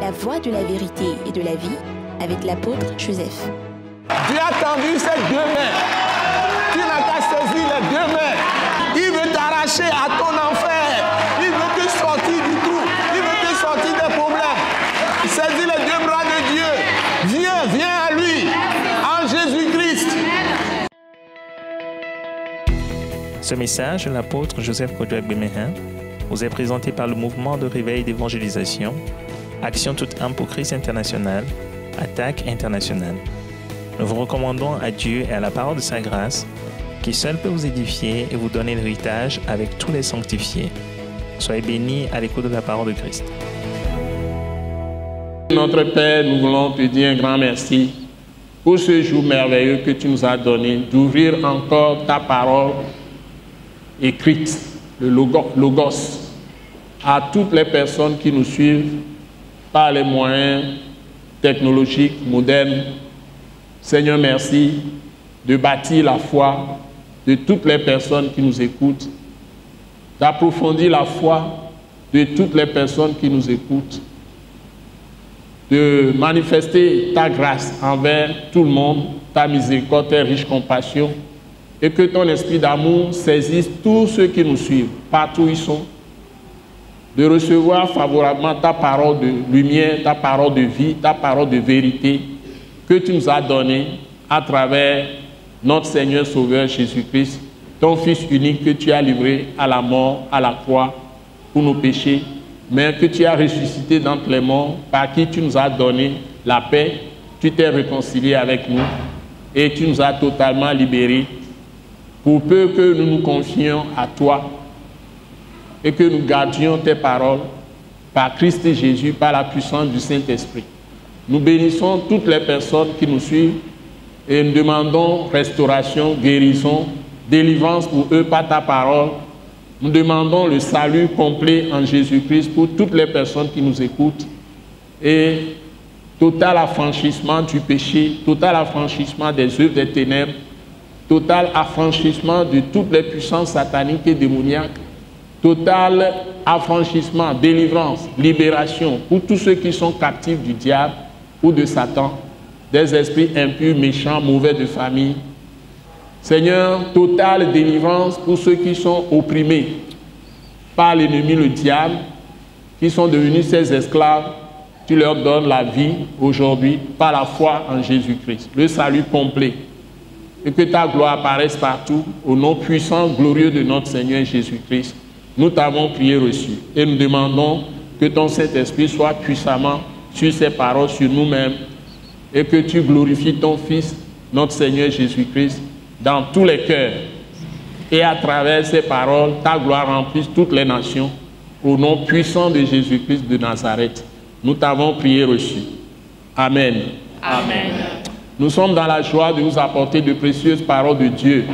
La voie de la vérité et de la vie avec l'apôtre Joseph. Dieu a tendu ses deux mains. Tu n'as qu'à saisir les deux mains. Il veut t'arracher à ton enfer. Il veut te sortir du trou. Il veut te sortir des problèmes. Saisis les deux bras de Dieu. Viens à lui, en Jésus-Christ. Ce message de l'apôtre Joseph Kodouak-Bemehin vous est présenté par le mouvement de réveil d'évangélisation, Action toute âme pour Christ international, Attaque internationale. Nous vous recommandons à Dieu et à la parole de sa grâce, qui seul peut vous édifier et vous donner l'héritage avec tous les sanctifiés. Soyez bénis à l'écoute de la parole de Christ. Notre Père, nous voulons te dire un grand merci pour ce jour merveilleux que tu nous as donné, d'ouvrir encore ta parole écrite, le Logos, à toutes les personnes qui nous suivent par les moyens technologiques modernes. Seigneur, merci de bâtir la foi de toutes les personnes qui nous écoutent, d'approfondir la foi de toutes les personnes qui nous écoutent, de manifester ta grâce envers tout le monde, ta miséricorde, ta riche compassion, et que ton esprit d'amour saisisse tous ceux qui nous suivent, partout où ils sont, de recevoir favorablement ta parole de lumière, ta parole de vie, ta parole de vérité, que tu nous as donnée à travers notre Seigneur Sauveur Jésus-Christ, ton Fils unique que tu as livré à la mort, à la croix, pour nos péchés, mais que tu as ressuscité d'entre les morts, par qui tu nous as donné la paix, tu t'es réconcilié avec nous et tu nous as totalement libérés, pour peu que nous nous confions à toi et que nous gardions tes paroles par Christ et Jésus, par la puissance du Saint-Esprit. Nous bénissons toutes les personnes qui nous suivent et nous demandons restauration, guérison, délivrance pour eux par ta parole. Nous demandons le salut complet en Jésus-Christ pour toutes les personnes qui nous écoutent et total affranchissement du péché, total affranchissement des œuvres des ténèbres, total affranchissement de toutes les puissances sataniques et démoniaques, total affranchissement, délivrance, libération pour tous ceux qui sont captifs du diable ou de Satan, des esprits impurs, méchants, mauvais de famille. Seigneur, totale délivrance pour ceux qui sont opprimés par l'ennemi, le diable, qui sont devenus ses esclaves. Tu leur donnes la vie aujourd'hui par la foi en Jésus-Christ, le salut complet. Et que ta gloire apparaisse partout, au nom puissant, glorieux de notre Seigneur Jésus-Christ. Nous t'avons prié reçu et nous demandons que ton Saint-Esprit soit puissamment sur ces paroles, sur nous-mêmes, et que tu glorifies ton Fils, notre Seigneur Jésus-Christ, dans tous les cœurs. Et à travers ces paroles, ta gloire remplisse toutes les nations, au nom puissant de Jésus-Christ de Nazareth. Nous t'avons prié reçu. Amen. Amen. Nous sommes dans la joie de vous apporter de précieuses paroles de Dieu.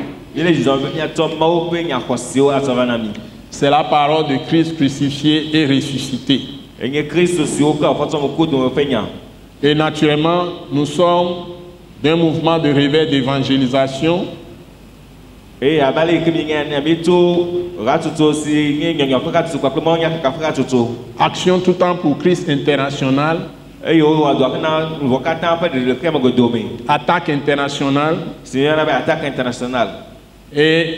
C'est la parole de Christ crucifié et ressuscité. Et naturellement, nous sommes d'un mouvement de réveil d'évangélisation. Action tout temps pour Christ international. Attaque internationale. Et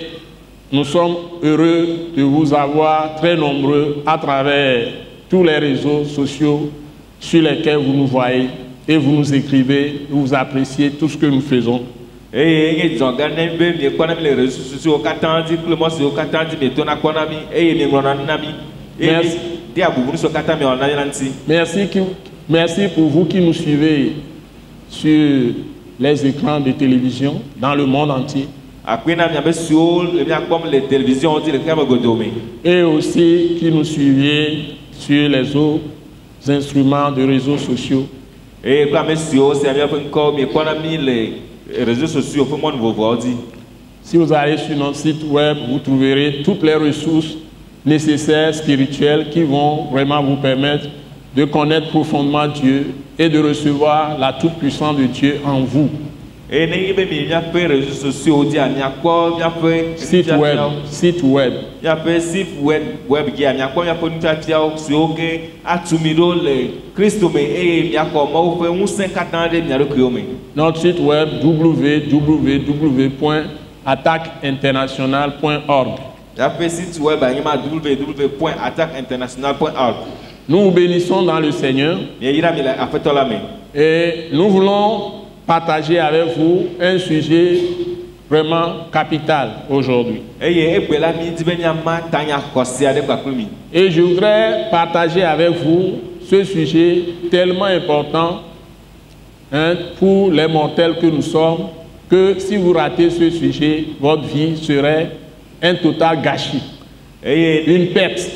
nous sommes heureux de vous avoir très nombreux à travers tous les réseaux sociaux sur lesquels vous nous voyez et vous nous écrivez, vous appréciez tout ce que nous faisons. Merci pour vous qui nous suivez sur les écrans de télévision dans le monde entier. Et aussi qui nous suivez sur les autres instruments de réseaux sociaux. Si vous allez sur notre site web, vous trouverez toutes les ressources nécessaires spirituelles qui vont vraiment vous permettre de connaître profondément Dieu et de recevoir la toute-puissance de Dieu en vous. Et n'ayez pas mis les réseaux sociaux, dit à Niakwa, site web, site web. Il y a fait site web qui a mis à quoi il y a pas une tatia sur que à Tumiro le Christ mais et il y a comment on fait un 54 ans de miaro kiomé. Notre site web www.attaqueinternational.org. Il y a fait site web à www.attaqueinternational.org. Nous vous bénissons dans le Seigneur et nous voulons partager avec vous un sujet vraiment capital aujourd'hui. Et je voudrais partager avec vous ce sujet tellement important pour les mortels que nous sommes, que si vous ratez ce sujet, votre vie serait un total gâchis, une perte.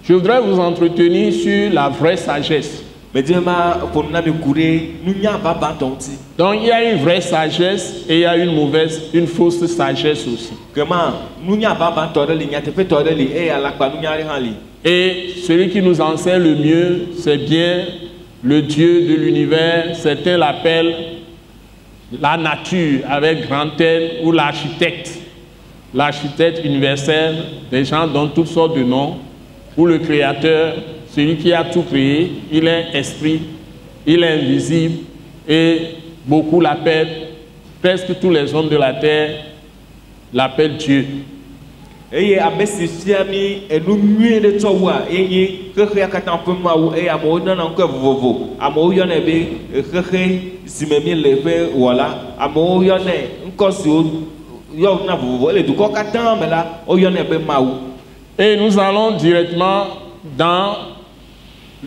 Je voudrais vous entretenir sur la vraie sagesse. Donc il y a une vraie sagesse et il y a une fausse sagesse aussi. Et celui qui nous enseigne le mieux, c'est bien le Dieu de l'univers. Certains l'appellent la nature avec grand N, ou l'architecte universel. Des gens donnent toutes sortes de noms, ou le créateur, celui qui a tout créé. Il est esprit, il est invisible, et beaucoup l'appellent, presque tous les hommes de la terre l'appellent Dieu. Et nous allons directement dans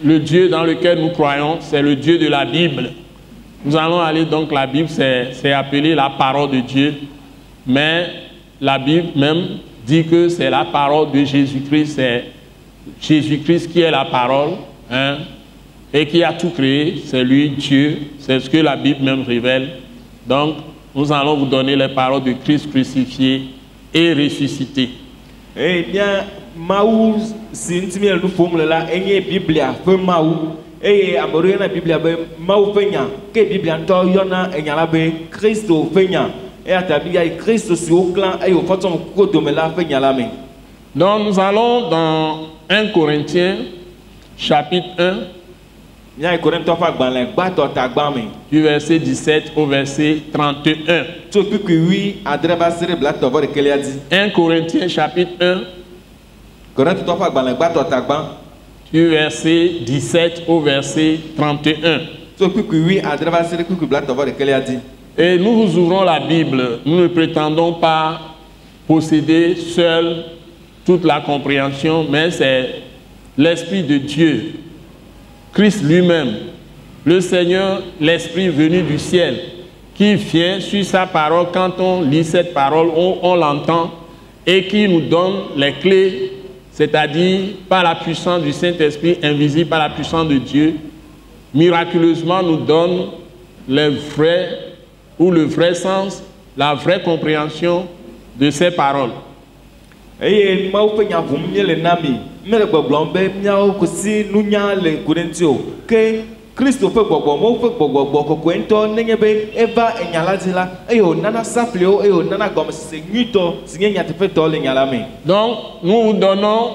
le Dieu dans lequel nous croyons, c'est le Dieu de la Bible. Nous allons aller donc, la Bible c'est appelé la parole de Dieu, mais la Bible même dit que c'est la parole de Jésus-Christ, c'est Jésus-Christ qui est la parole, et qui a tout créé, c'est lui, Dieu, c'est ce que la Bible même révèle. Donc, nous allons vous donner les paroles de Christ crucifié et ressuscité. Eh bien, Maou, si nous sommes là, il y a Bible, peu Maou, et à Moria, la Bible, Maou Peña, que Bible, Antoyona, et Yalabe, Christo Peña. Donc nous allons dans 1 Corinthiens chapitre 1 du verset 17 au verset 31. 1 Corinthiens chapitre 1 du verset 17 au verset 31. Et nous vous ouvrons la Bible. Nous ne prétendons pas posséder seul toute la compréhension, mais c'est l'Esprit de Dieu, Christ lui-même, le Seigneur, l'Esprit venu du ciel, qui vient sur sa parole. Quand on lit cette parole, on l'entend, et qui nous donne les clés, c'est-à-dire par la puissance du Saint-Esprit, invisible par la puissance de Dieu, miraculeusement nous donne les vrais ou le vrai sens, la vraie compréhension de ces paroles. Donc, nous vous donnons,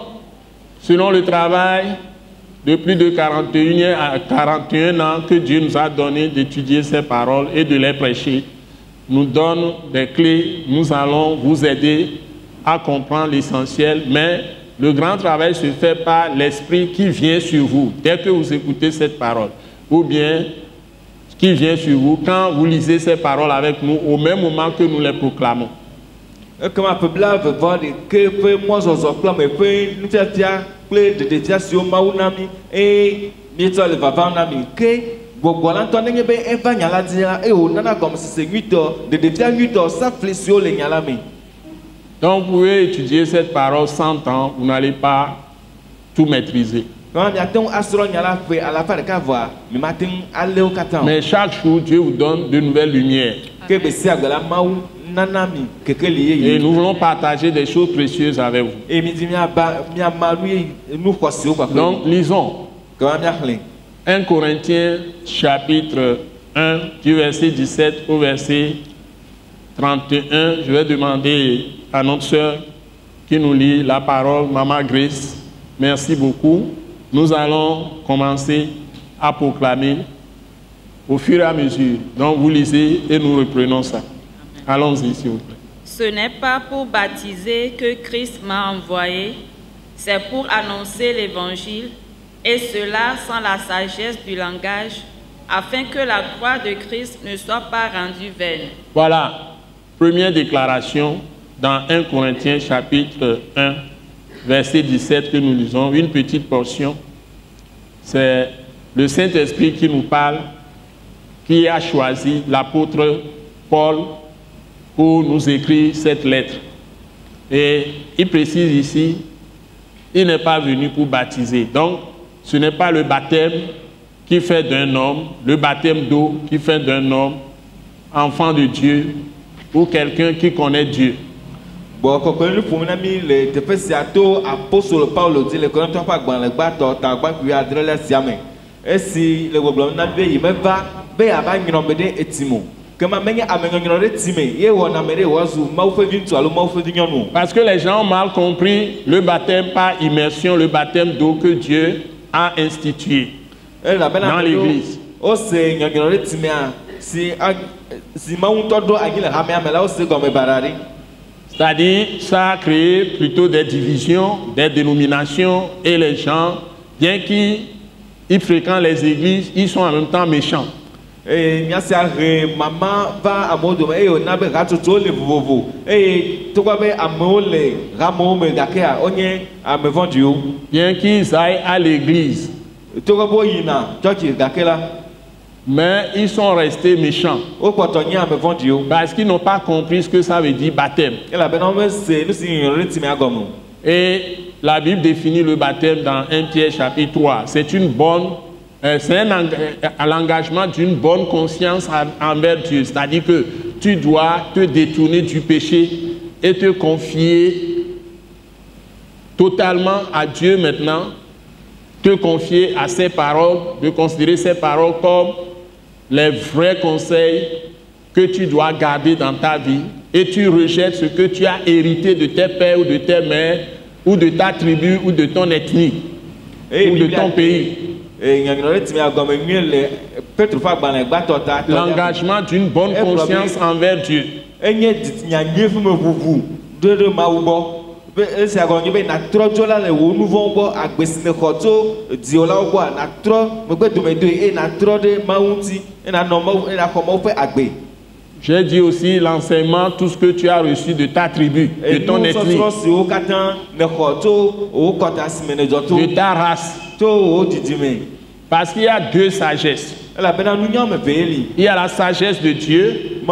selon le travail de plus de 41 ans que Dieu nous a donné d'étudier ces paroles et de les prêcher, nous donne des clés. Nous allons vous aider à comprendre l'essentiel, mais le grand travail se fait par l'Esprit qui vient sur vous dès que vous écoutez cette parole, ou bien qui vient sur vous quand vous lisez ces paroles avec nous au même moment que nous les proclamons. Donc vous pouvez étudier cette parole 100 ans, vous n'allez pas tout maîtriser. Mais chaque jour, Dieu vous donne de nouvelles lumières. Et nous voulons partager des choses précieuses avec vous. Donc, lisons 1 Corinthiens chapitre 1, du verset 17 au verset 31. Je vais demander à notre sœur qui nous lit la parole, Maman Grace. Merci beaucoup. Nous allons commencer à proclamer au fur et à mesure. Donc vous lisez et nous reprenons ça. Allons-y, s'il vous plaît. Ce n'est pas pour baptiser que Christ m'a envoyé, c'est pour annoncer l'évangile, et cela sans la sagesse du langage, afin que la croix de Christ ne soit pas rendue vaine. Voilà, première déclaration dans 1 Corinthiens chapitre 1, verset 17 que nous lisons, une petite portion. C'est le Saint-Esprit qui nous parle, qui a choisi l'apôtre Paul pour nous écrire cette lettre. Et il précise ici, il n'est pas venu pour baptiser. Donc, ce n'est pas le baptême qui fait d'un homme, le baptême d'eau qui fait d'un homme, enfant de Dieu, ou quelqu'un qui connaît Dieu. Bon, quand nous pouvons le apôtre Paul dit le Corinthiens pas grand le bateau ta pas puis adresse la siame. Et si le problème n'a pas il me va be aba nyombede etimo. Comment menye amenyonore etime ye wona mere wazu ma ofe vintu alo ma ofe dinyonu. Parce que les gens ont mal compris le baptême par immersion, le baptême d'eau que Dieu a institué dans l'église. O se nyonore etime a si ma unto do agile ha me amela o se gomme barari. C'est-à-dire, ça a créé plutôt des divisions, des dénominations, et les gens, bien qu'ils fréquentent les églises, ils sont en même temps méchants. Et maman va à mon domaine et on a besoin de vous. Et tout va bien à mon les rameaux me d'accord, on est à me vendre. Bien qu'ils aillent à l'église. Tout va bien, toi qui d'accord là. Mais ils sont restés méchants. Parce qu'ils n'ont pas compris ce que ça veut dire baptême. Et la Bible définit le baptême dans 1 Pierre chapitre 3. C'est un engagement d'une bonne conscience envers Dieu. C'est-à-dire que tu dois te détourner du péché et te confier totalement à Dieu maintenant. Te confier à ses paroles, de considérer ses paroles comme les vrais conseils que tu dois garder dans ta vie, et tu rejettes ce que tu as hérité de tes pères ou de tes mères ou de ta tribu ou de ton ethnie ou de ton pays. L'engagement d'une bonne conscience envers Dieu. J'ai dit aussi l'enseignement, tout ce que tu as reçu de ta tribu, de ton ethnie, de ta race. Parce qu'il y a deux sagesses. Il y a la sagesse de Dieu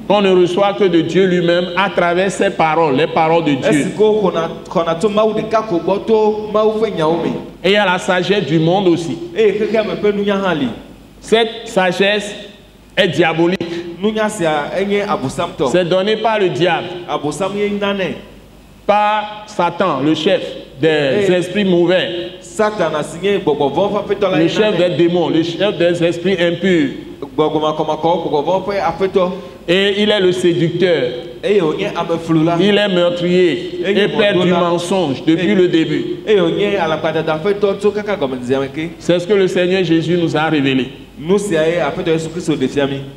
qu'on ne reçoit que de Dieu lui-même à travers ses paroles, les paroles de Dieu. Et il y a la sagesse du monde aussi. Cette sagesse est diabolique. C'est donné par le diable, par Satan, le chef des esprits mauvais, le chef des démons, le chef des esprits impurs. Et il est le séducteur. Il est meurtrier et père du mensonge depuis le début. C'est ce que le Seigneur Jésus nous a révélé.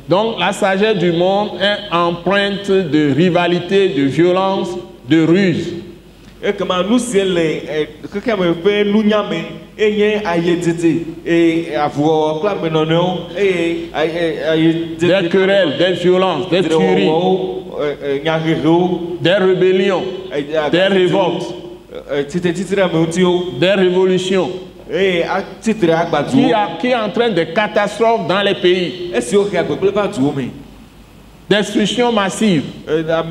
Donc la sagesse du monde est empreinte de rivalité, de violence, de ruse. Des querelles, des violences, des tueries, des rébellions, des révoltes, des révolutions, qui entraînent des catastrophes dans les pays. Destruction massive, la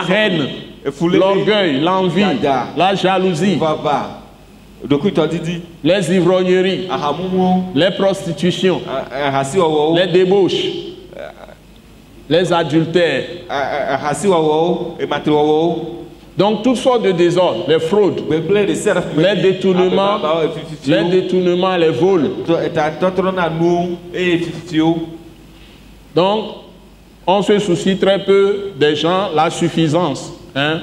haine, l'orgueil, l'envie, la jalousie. les ivrogneries, les prostitutions, les débauches, les adultères. Donc toutes sortes de désordres, les fraudes, les détournements, les vols. Donc on se soucie très peu des gens, la suffisance. Hein?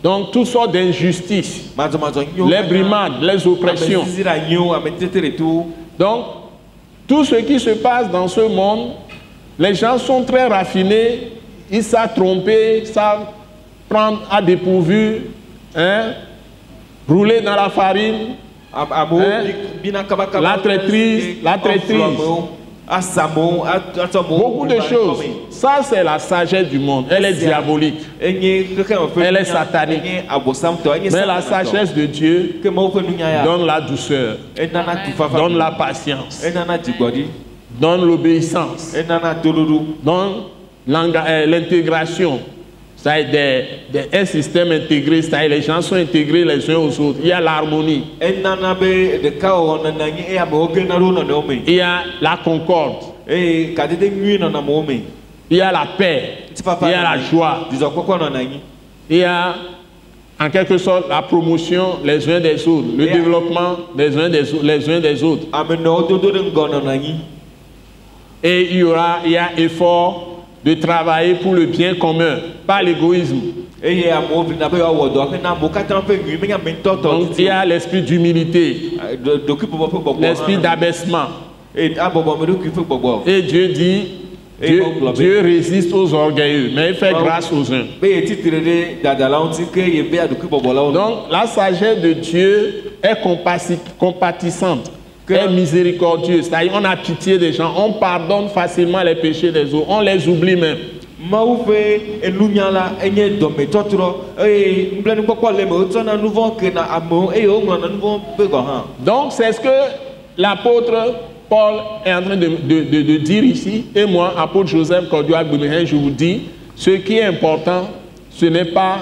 Donc toutes sortes d'injustices, les brimades, les oppressions. Donc tout ce qui se passe dans ce monde, les gens sont très raffinés, ils savent tromper, savent prendre à dépourvu, hein, rouler dans la farine, hein, la traîtrise. Beaucoup de choses. Ça, c'est la sagesse du monde. Elle est diabolique. Elle est satanique. Mais la sagesse de Dieu donne la douceur, donne la patience, donne l'obéissance, donne l'intégration. C'est un système intégré, c'est-à-dire les gens sont intégrés les uns aux autres. Il y a l'harmonie. Il y a la concorde. Il y a la paix. Il y a la joie. Il y a en quelque sorte la promotion les uns des autres, le développement les uns des autres. Et il y a effort de travailler pour le bien commun, pas l'égoïsme. Donc il y a l'esprit d'humilité, l'esprit d'abaissement. Et Dieu dit, Dieu résiste aux orgueilleux, mais il fait grâce aux uns. Donc la sagesse de Dieu est compatissante, est miséricordieuse. C'est-à-dire on a pitié des gens, on pardonne facilement les péchés des autres, on les oublie même. Donc c'est ce que l'apôtre Paul est en train de dire ici, et moi, apôtre Joseph Kodouak Bemehin, je vous dis, ce qui est important, ce n'est pas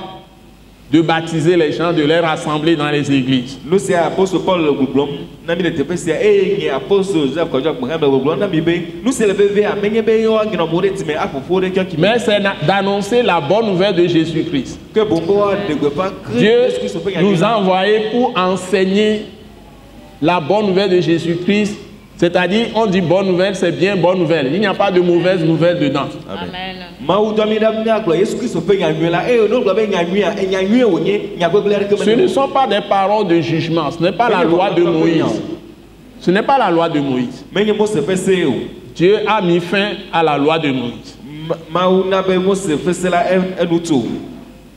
de baptiser les gens, de les rassembler dans les églises. Mais c'est d'annoncer la bonne nouvelle de Jésus-Christ. Dieu nous a envoyés pour enseigner la bonne nouvelle de Jésus-Christ. C'est-à-dire, on dit bonne nouvelle, c'est bien bonne nouvelle. Il n'y a pas de mauvaise nouvelle dedans. Amen. Ce ne sont pas des paroles de jugement. Ce n'est pas la loi de Moïse. Ce n'est pas la loi de Moïse. Dieu a mis fin à la loi de Moïse.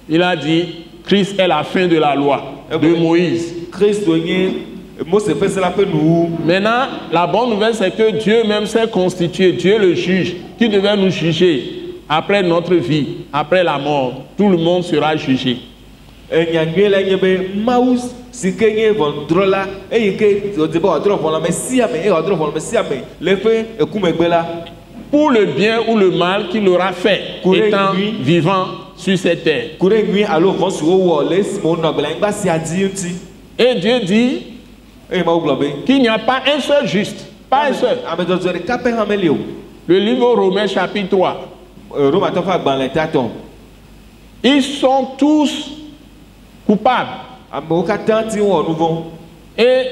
Il a dit, Christ est la fin de la loi de Moïse. Maintenant, la bonne nouvelle, c'est que Dieu même s'est constitué, Dieu le juge, qui devait nous juger après notre vie, après la mort. Tout le monde sera jugé. Pour le bien ou le mal qu'il aura fait, étant vivant sur cette terre. Et Dieu dit qu'il n'y a pas un seul juste, pas un seul. Le livre Romains chapitre 3. Ils sont tous coupables. Et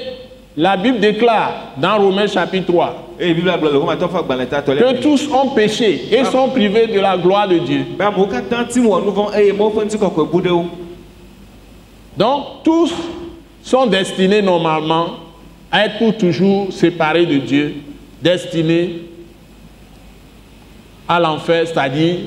la Bible déclare dans Romains chapitre 3 que tous ont péché et sont privés de la gloire de Dieu. Donc tous sont destinés normalement à être pour toujours séparés de Dieu, destinés à l'enfer, c'est-à-dire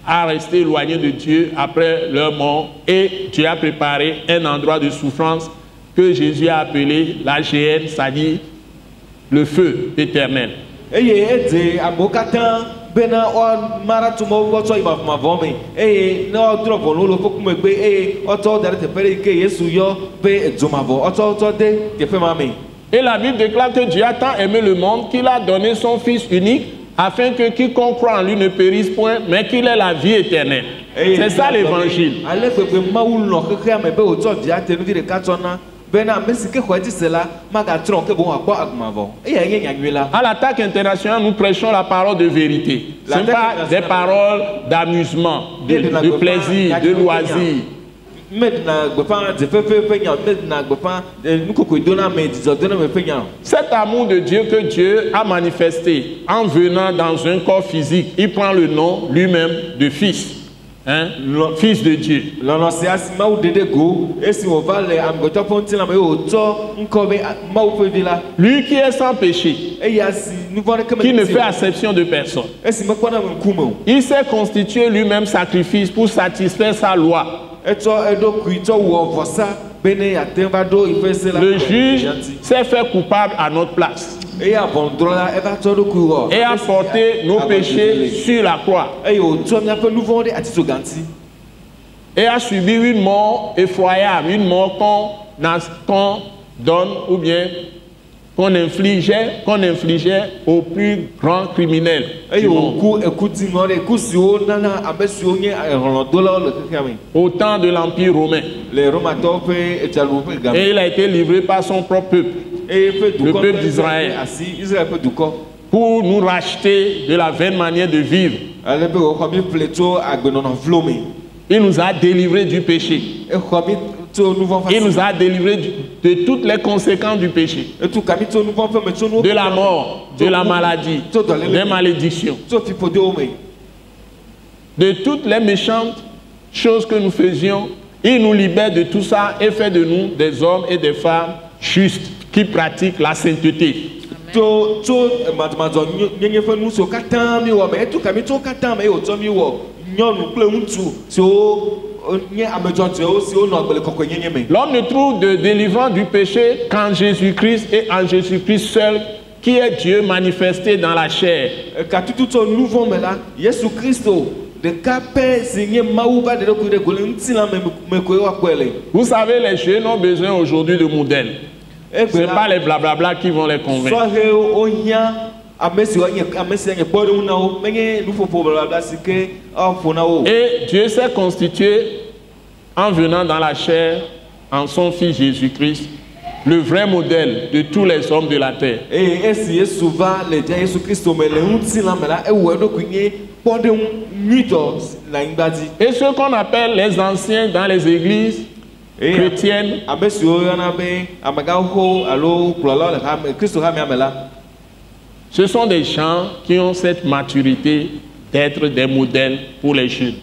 à rester éloignés de Dieu après leur mort. Et Dieu a préparé un endroit de souffrance que Jésus a appelé la géhenne, c'est-à-dire le feu éternel. Et la Bible déclare que Dieu a tant aimé le monde qu'il a donné son Fils unique, afin que quiconque croit en lui ne périsse point, mais qu'il ait la vie éternelle. C'est ça l'évangile. À l'Attaque internationale, nous prêchons la parole de vérité. Ce n'est pas des paroles d'amusement, de plaisir, de loisir. Cet amour de Dieu que Dieu a manifesté en venant dans un corps physique, il prend le nom lui-même de Fils. Hein? Fils de Dieu. Lui qui est sans péché, qui ne fait acception de personne. Il s'est constitué lui-même sacrifice pour satisfaire sa loi. Le juge s'est fait coupable à notre place et a porté nos péchés sur la croix et a subi une mort effroyable, une mort qu'on donne ou bien qu'on infligeait aux plus grands criminels du monde. Au temps de l'Empire romain. Et il a été livré par son propre peuple, le peuple d'Israël, pour nous racheter de la vaine manière de vivre. Il nous a délivrés du péché. Il nous a délivrés de toutes les conséquences du péché, de la mort, de la maladie, des malédictions, de toutes les méchantes choses que nous faisions. Il nous libère de tout ça et fait de nous des hommes et des femmes justes qui pratiquent la sainteté. L'homme ne trouve de délivrance du péché qu'en Jésus-Christ et en Jésus-Christ seul, qui est Dieu manifesté dans la chair. Vous savez, les jeunes ont besoin aujourd'hui de modèles. Ce n'est pas les blablabla qui vont les convaincre. Et Dieu s'est constitué en venant dans la chair en son Fils Jésus-Christ, le vrai modèle de tous les hommes de la terre. Et ce qu'on appelle les anciens dans les églises chrétiennes, ce sont des gens qui ont cette maturité d'être des modèles pour les jeunes.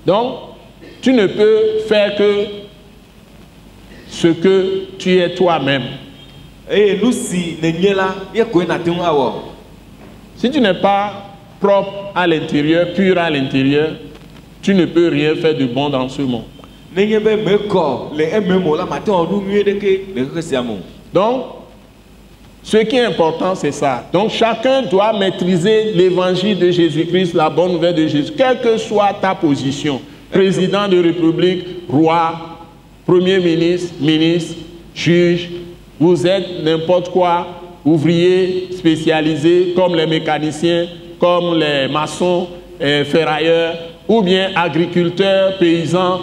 Donc, tu ne peux faire que ce que tu es toi-même. Si tu n'es pas propre à l'intérieur, pur à l'intérieur, tu ne peux rien faire de bon dans ce monde. Donc, ce qui est important, c'est ça. Donc, chacun doit maîtriser l'évangile de Jésus-Christ, la bonne nouvelle de Jésus, quelle que soit ta position. Président de République, roi, premier ministre, ministre, juge, vous êtes n'importe quoi, ouvrier spécialisé comme les mécaniciens, comme les maçons, ferrailleurs, ou bien agriculteurs, paysans,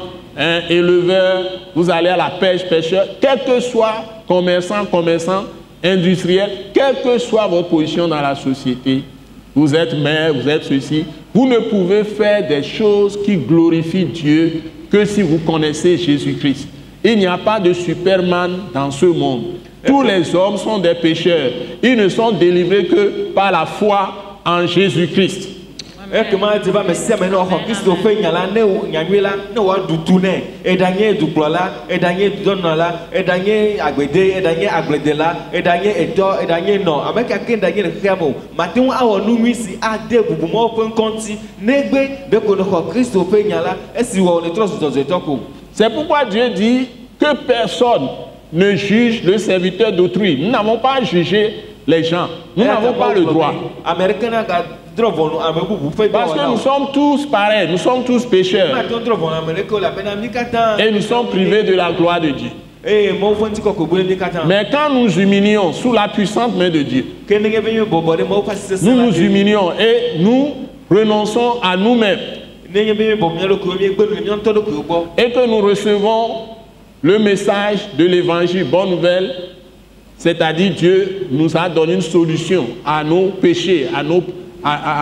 éleveurs, vous allez à la pêche, pêcheurs, quel que soit commerçant, industriel, quelle que soit votre position dans la société, vous êtes maire, vous êtes ceci, vous ne pouvez faire des choses qui glorifient Dieu que si vous connaissez Jésus-Christ. Il n'y a pas de Superman dans ce monde. Tous les hommes sont des pécheurs. Ils ne sont délivrés que par la foi en Jésus-Christ. C'est pourquoi Dieu dit que personne ne juge le serviteur d'autrui. Nous n'avons pas jugé les gens. Nous n'avons pas le droit. Parce que nous sommes tous pareils, nous sommes tous pécheurs. Et nous sommes privés de la gloire de Dieu. Mais quand nous humilions sous la puissante main de Dieu, nous nous humilions et nous renonçons à nous-mêmes et que nous recevons le message de l'évangile, bonne nouvelle, c'est-à-dire Dieu nous a donné une solution à nos péchés, à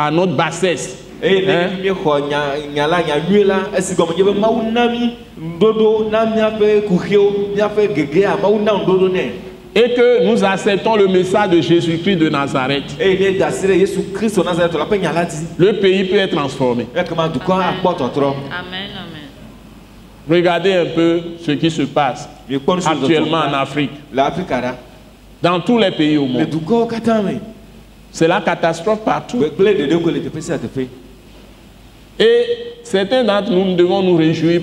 notre bassesse. Et que nous acceptons le message de Jésus-Christ de Nazareth. Le pays peut être transformé. Amen. Regardez un peu ce qui se passe actuellement en Afrique. Dans tous les pays au monde. C'est la catastrophe partout. Et certains d'entre nous, nous devons nous réjouir,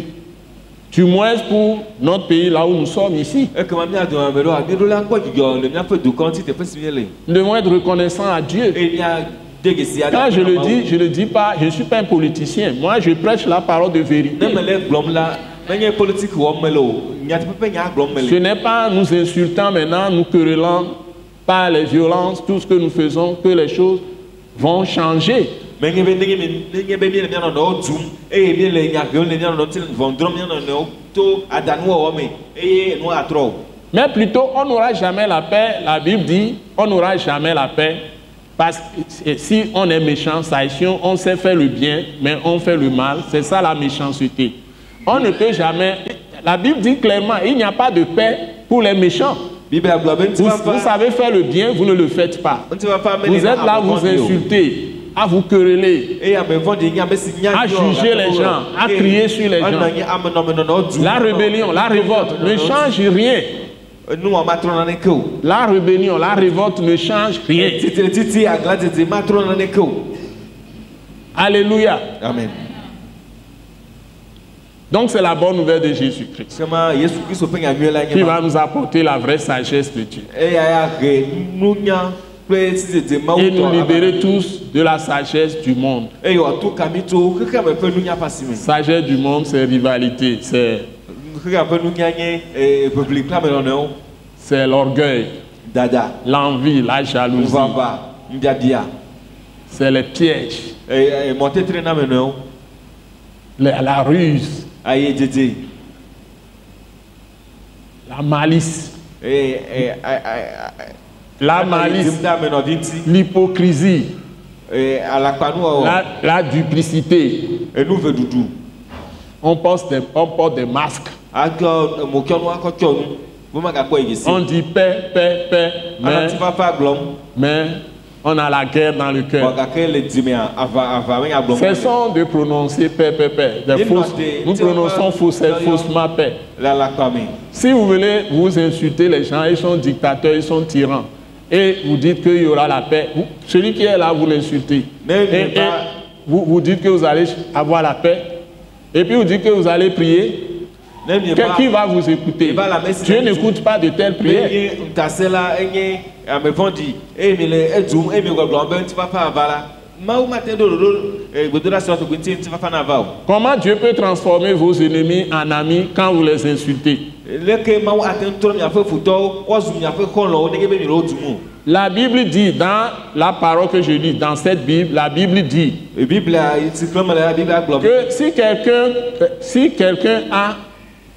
du moins pour notre pays, là où nous sommes ici. Nous devons être reconnaissants à Dieu. Quand je le dis pas, je ne suis pas un politicien. Moi, je prêche la parole de vérité. Ce n'est pas en nous insultant maintenant, nous querellant par les violences, tout ce que nous faisons, que les choses vont changer. Mais plutôt, on n'aura jamais la paix. La Bible dit, on n'aura jamais la paix. Parce que si on est méchant, on sait faire le bien, mais on fait le mal. C'est ça la méchanceté. On ne peut jamais... La Bible dit clairement, il n'y a pas de paix pour les méchants. Vous savez faire le bien, vous ne le faites pas. Vous êtes là, vous insultez, à vous quereller, à juger les gens, à crier sur les gens. La rébellion, la révolte ne change rien. La rébellion, la révolte ne change rien. Alléluia. Amen. Donc c'est la bonne nouvelle de Jésus-Christ qui va nous apporter la vraie sagesse de Dieu. Et nous libérer tous de la sagesse du monde. Sagesse du monde, c'est rivalité, c'est l'orgueil, l'envie, la jalousie, c'est les pièges, la ruse, la malice, l'hypocrisie, la duplicité. On porte des masques. On dit paix, paix, paix, mais on a la guerre dans le cœur. Cessons de prononcer paix, paix, paix. Nous prononçons faussement paix. Si vous voulez vous insulter les gens, ils sont dictateurs, ils sont tyrans. Et vous dites qu'il y aura la paix. Celui qui est là, vous l'insultez. Et vous dites que vous allez avoir la paix. Et puis vous dites que vous allez prier. Qui va vous écouter? Dieu n'écoute pas de telles prières. Comment Dieu peut transformer vos ennemis en amis quand vous les insultez? La Bible dit, dans la parole que je lis, dans cette Bible, la Bible dit que si quelqu'un a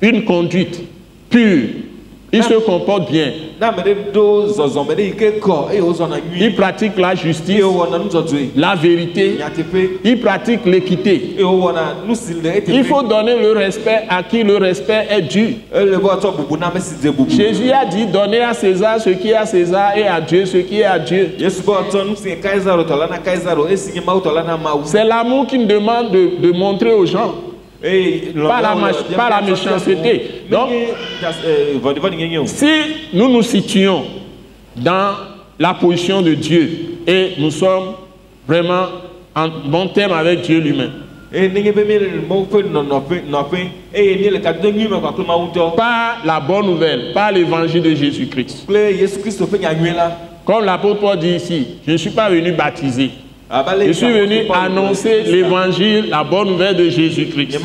une conduite pure, il se comporte bien, il pratique la justice, la vérité, il pratique l'équité. Il faut donner le respect à qui le respect est dû. Jésus a dit, donnez à César ce qui est à César et à Dieu ce qui est à Dieu. C'est l'amour qu'il demande de montrer aux gens. Pas la méchanceté. Donc, si nous nous situons dans la position de Dieu et nous sommes vraiment en bon terme avec Dieu lui-même, par la bonne nouvelle, par l'évangile de Jésus-Christ. Comme l'apôtre Paul dit ici, je ne suis pas venu baptiser. Je suis venu annoncer l'évangile, la bonne nouvelle de Jésus-Christ.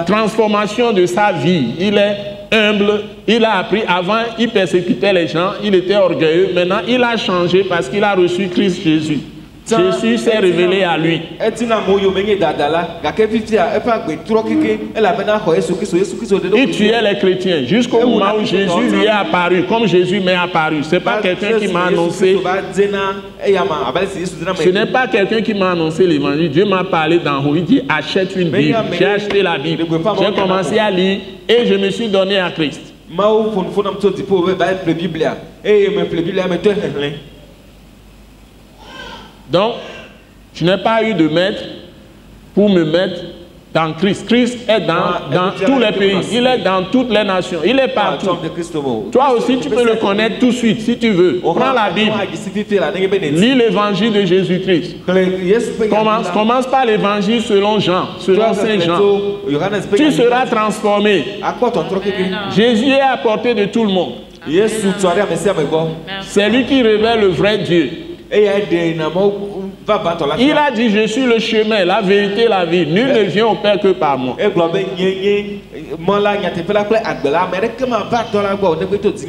Transformation de sa vie. Il est humble. Il a appris. Avant, il persécutait les gens. Il était orgueilleux. Maintenant, il a changé parce qu'il a reçu Christ Jésus. Jésus s'est révélé à lui. Et tuait les chrétiens jusqu'au moment où Jésus lui est apparu. Comme Jésus m'est apparu. Ce n'est pas quelqu'un qui m'a annoncé. Ce n'est pas quelqu'un qui m'a annoncé l'évangile. Dieu m'a parlé d'en haut. Il dit achète une Bible. J'ai acheté la Bible. J'ai commencé à lire et je me suis donné à Christ. Donc, je n'ai pas eu de maître pour me mettre dans Christ. Christ est dans tous les pays. Il est dans toutes les nations. Il est partout. Toi aussi, tu peux le connaître tout de suite si tu veux. Prends la Bible. Lis l'évangile de Jésus-Christ. Commence par l'évangile selon Jean, selon Saint Jean. Tu seras transformé. Jésus est à portée de tout le monde. C'est lui qui révèle le vrai Dieu. Il a dit, je suis le chemin, la vérité, la vie. Nul ne vient au Père que par moi.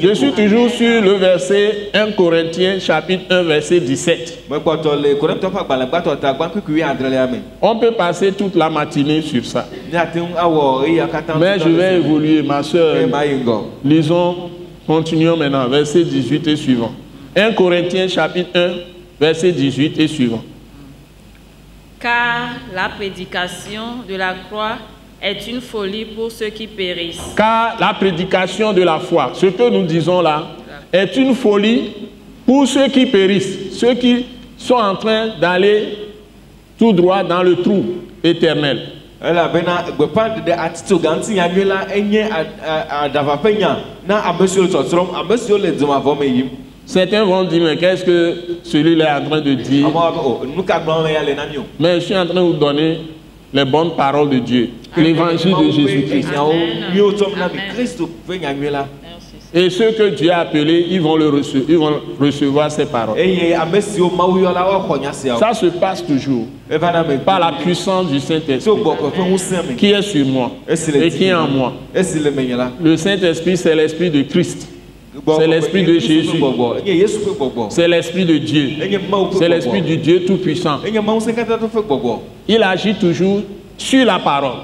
Je suis toujours sur le verset 1 Corinthiens, chapitre 1, verset 17. On peut passer toute la matinée sur ça. Mais je vais évoluer, ma soeur. Lisons, continuons maintenant, verset 18 et suivant. 1 Corinthiens, chapitre 1, verset 18 et suivant. Car la prédication de la croix est une folie pour ceux qui périssent. Car la prédication de la foi, ce que nous disons là, est une folie pour ceux qui périssent, ceux qui sont en train d'aller tout droit dans le trou éternel. Certains vont dire, mais qu'est-ce que celui-là est en train de dire? Mais je suis en train de vous donner les bonnes paroles de Dieu, l'évangile de Jésus-Christ. Et ceux que Dieu a appelés, ils vont recevoir ces paroles. Ça se passe toujours par la puissance du Saint-Esprit qui est sur moi et qui est en moi. Le Saint-Esprit, c'est l'Esprit de Christ. C'est l'Esprit de Jésus. C'est l'Esprit de Dieu. C'est l'Esprit du Dieu Tout-Puissant. Il agit toujours sur la parole.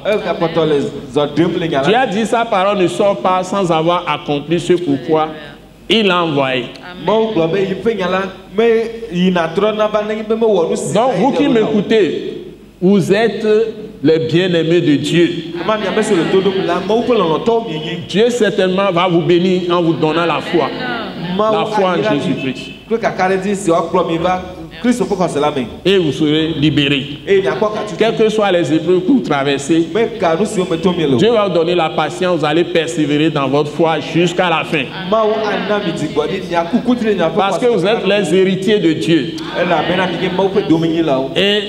Dieu a dit sa parole ne sort pas sans avoir accompli ce pourquoi il l'a envoyé. Donc vous qui m'écoutez, vous êtes les bien-aimés de Dieu. Dieu certainement va vous bénir en vous donnant la foi. La foi en Jésus-Christ. Et vous serez libérés. Quelles que soient les épreuves que vous traversez, Dieu va vous donner la patience, vous allez persévérer dans votre foi jusqu'à la fin. Parce que vous êtes les héritiers de Dieu. Et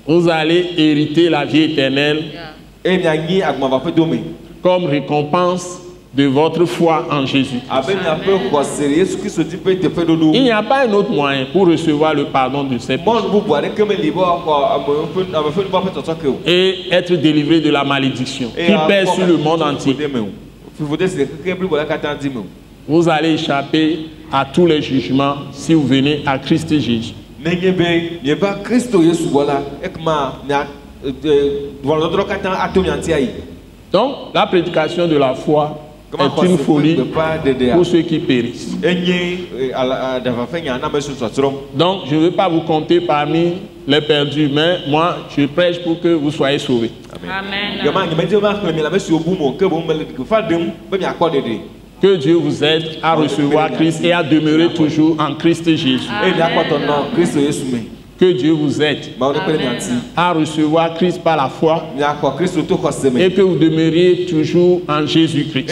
vous allez hériter la vie éternelle comme récompense de votre foi en Jésus. Il n'y a pas un autre moyen pour recevoir le pardon de ses péchés et être délivré de la malédiction qui pèse sur le monde entier. Vous allez échapper à tous les jugements si vous venez à Christ Jésus. Donc, la prédication de la foi est une folie pour ceux qui périssent. Donc, je ne veux pas vous compter parmi les perdus, mais moi, je prêche pour que vous soyez sauvés. Amen. Que Dieu vous aide à recevoir Christ et à demeurer toujours en Christ Jésus. Que Dieu vous aide à recevoir Christ par la foi et que vous demeuriez toujours en Jésus-Christ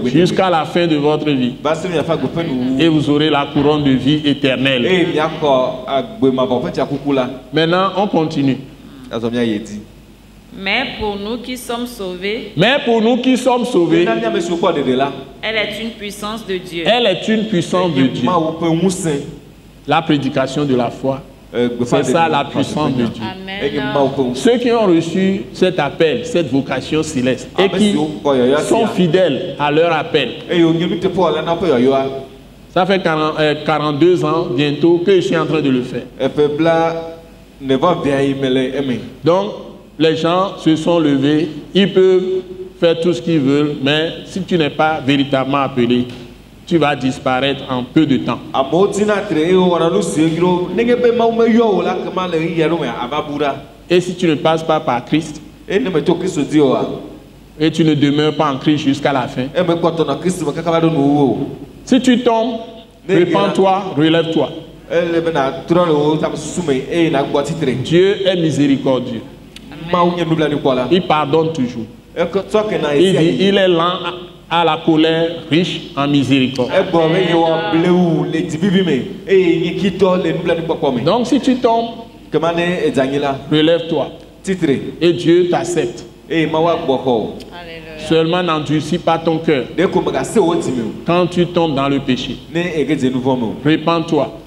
jusqu'à la fin de votre vie. Et vous aurez la couronne de vie éternelle. Maintenant, on continue. Mais pour nous qui sommes sauvés, elle est une puissance de Dieu. Elle est une puissance de Dieu. la prédication de la foi. C'est ça la puissance de Dieu. Amen. Ceux qui ont reçu cet appel, cette vocation céleste, et qui sont fidèles à leur appel. Ça fait 42 ans bientôt que je suis en train de le faire. Donc, les gens se sont levés, ils peuvent faire tout ce qu'ils veulent, mais si tu n'es pas véritablement appelé, tu vas disparaître en peu de temps. Et si tu ne passes pas par Christ, et tu ne demeures pas en Christ jusqu'à la fin, si tu tombes, répands-toi, relève-toi. Dieu est miséricordieux. Il pardonne toujours. Il dit, il est lent à la colère, riche en miséricorde. Donc si tu tombes, relève-toi. Et Dieu t'accepte. Seulement n'endurcis pas ton cœur quand tu tombes dans le péché. Répands-toi.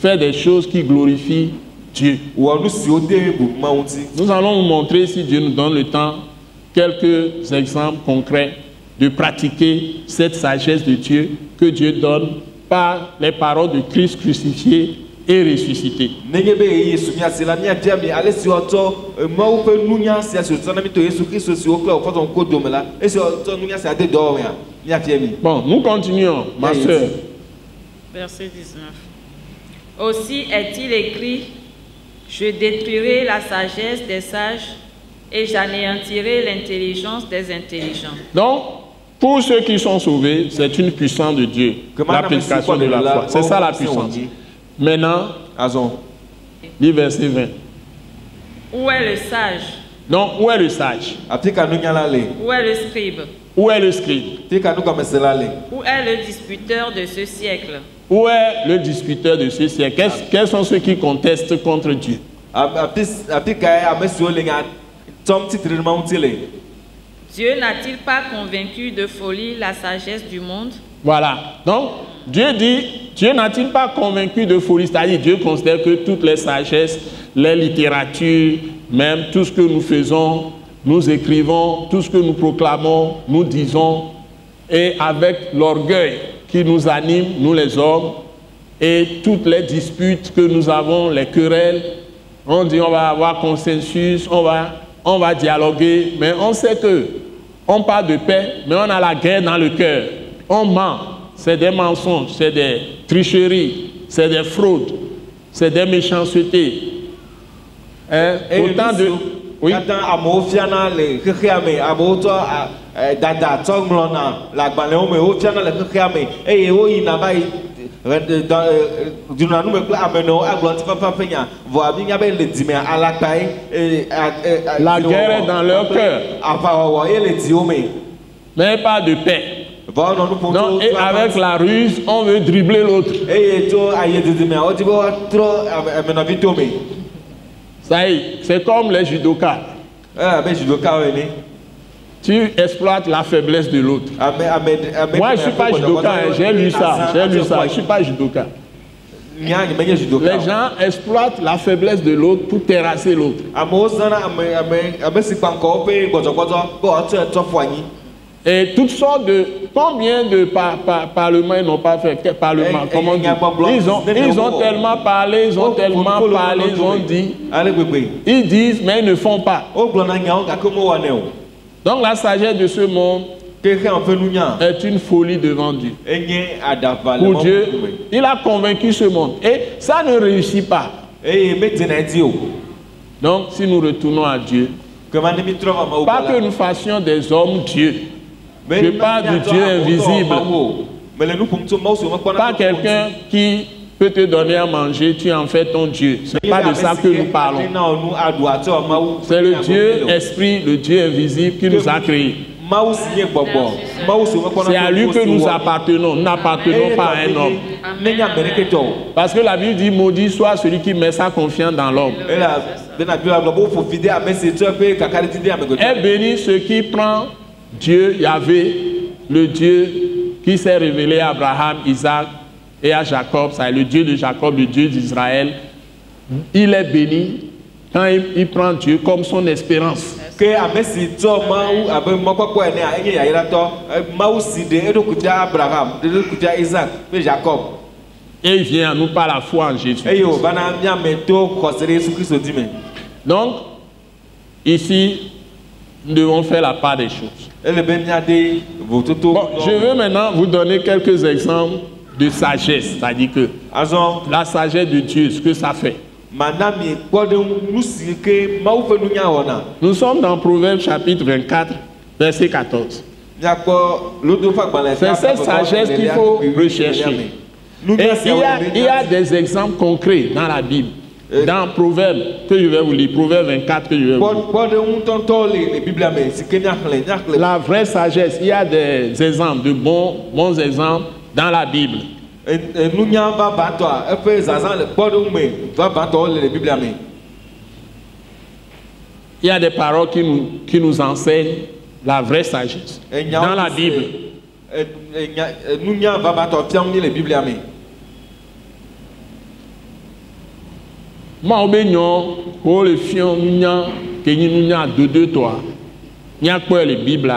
Fais des choses qui glorifient Dieu. Nous allons vous montrer, si Dieu nous donne le temps, quelques exemples concrets de pratiquer cette sagesse de Dieu que Dieu donne par les paroles de Christ crucifié et ressuscité. Bon, nous continuons, ma soeur. Verset 19. Aussi est-il écrit, je détruirai la sagesse des sages et j'anéantirai l'intelligence des intelligents. Donc, pour ceux qui sont sauvés, c'est une puissance de Dieu, la prédication de la foi. C'est ça la puissance. Maintenant, lis verset 20. Où est le sage? Donc, où est le sage? Où est le scribe? Où est le scribe? Où est le disputeur de ce siècle? Où est le disputeur de ce siècle? Quels sont ceux qui contestent contre Dieu? Dieu n'a-t-il pas convaincu de folie la sagesse du monde? Voilà. Donc, Dieu dit, Dieu n'a-t-il pas convaincu de folie? C'est-à-dire, Dieu considère que toutes les sagesses, les littératures, même tout ce que nous faisons, nous écrivons, tout ce que nous proclamons, nous disons, et avec l'orgueil qui nous anime, nous les hommes, et toutes les disputes que nous avons, les querelles, on dit on va avoir consensus, on va dialoguer, mais on sait que on parle de paix, mais on a la guerre dans le cœur. On ment, c'est des mensonges, c'est des tricheries, c'est des fraudes, c'est des méchancetés. Hein? Autant de... Oui. La guerre est dans leur cœur, mais pas de paix. Non, et avec la ruse, on veut dribbler l'autre. Ça y est, c'est comme les judokas. Tu exploites la faiblesse de l'autre. Moi, je ne suis pas judoka, j'ai lu ça, je ne suis pas judoka. Les gens exploitent la faiblesse de l'autre pour terrasser l'autre. Et toutes sortes de... Combien de parlements ils n'ont pas fait? Parlement, comment dire? Ils ont tellement parlé, ils ont dit. Ils disent, mais ils ne font pas. Donc la sagesse de ce monde est une folie devant Dieu. Pour Dieu, il a convaincu ce monde. Et ça ne réussit pas. Donc si nous retournons à Dieu, pas que nous fassions des hommes Dieu. Je parle du Dieu invisible. Pas quelqu'un qui peut te donner à manger, tu en fais ton Dieu. Ce n'est pas de ça que nous parlons. C'est le Dieu esprit, le Dieu invisible qui nous a créés. C'est à lui que nous appartenons. Nous n'appartenons pas à un homme. Parce que la Bible dit, maudit soit celui qui met sa confiance dans l'homme. Et béni ceux qui prend Dieu, Yahvé, le Dieu qui s'est révélé à Abraham, Isaac et à Jacob, ça est le Dieu de Jacob, le Dieu d'Israël. Il est béni quand il prend Dieu comme son espérance. Que amesi to mau abe mokoko ene a enye yayira to mau side edo kutia Abraham edo kutia Isaac et Jacob. Et il vient à nous par la foi en Jésus. Eyo bana mia meto kosere Jésus Christ dime. Donc ici nous devons faire la part des choses. Bon, je veux maintenant vous donner quelques exemples de sagesse, c'est-à-dire que la sagesse de Dieu, ce que ça fait. Nous sommes dans Proverbes chapitre 24, verset 14. C'est cette sagesse qu'il faut rechercher. Et il y a des exemples concrets dans la Bible. Dans Proverbes, que je vais vous lire, Proverbes 24, que je vais vous lire. La vraie sagesse, il y a des exemples, de bons exemples dans la Bible. Il y a des paroles qui nous enseignent la vraie sagesse dans la Bible. Moi, je le fion, que nous avons deux toi. Il y a quoi les Bibles.